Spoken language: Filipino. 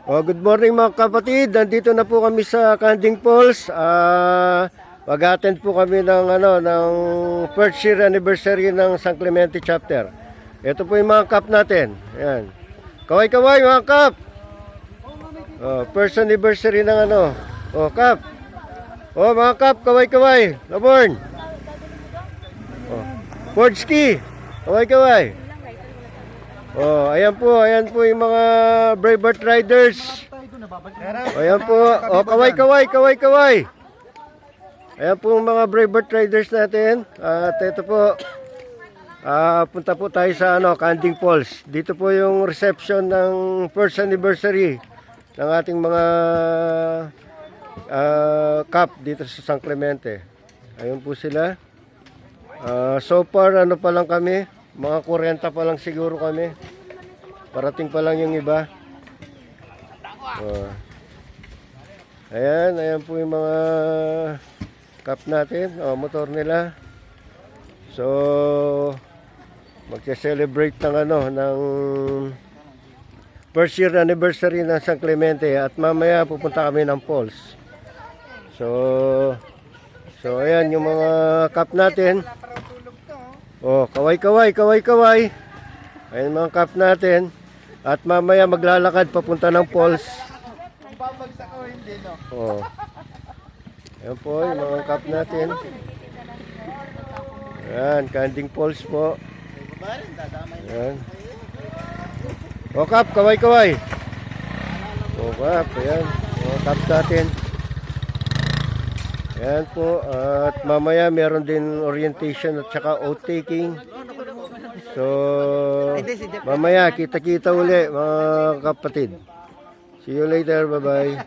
Good morning mga kapatid. Nandito na po kami sa Canting Falls. Mag-attend po kami ng first year anniversary ng San Clemente chapter. Ito po yung mga cup natin. Ayan. Kaway-kaway mga cup. First anniversary ng cup. Mga cup, kaway-kaway. Laborn. Ford ski. Kaway-kaway. Ayan po yung mga Braveheart Riders. Ayan po. Kaway-kaway. Ayan po yung mga Braveheart Riders natin. At ito po, punta po tayo sa Canting Falls. Dito po yung reception ng first anniversary ng ating mga cup dito sa San Clemente. Ayun po sila. So far, pa lang kami. Mga 40 pa lang siguro kami. Parating pa lang yung iba. Ayan po yung mga cup natin. Motor nila. So, magse-celebrate ng first year anniversary ng San Clemente. At mamaya pupunta kami ng falls. So ayan yung mga cup natin. Kaway-kaway. Ayan mga cup natin. At mamaya maglalakad papunta ng falls. Babagsak ko hindi, no? Ayan po yung mga cup natin. Ayan, Canting Falls po. Ayan. Cup, kaway-kaway. Cup, ayan. Cup natin. Ayan po, at mamaya meron din orientation at saka oath-taking. So, mamaya kita-kita uli mga kapatid. See you later, bye-bye.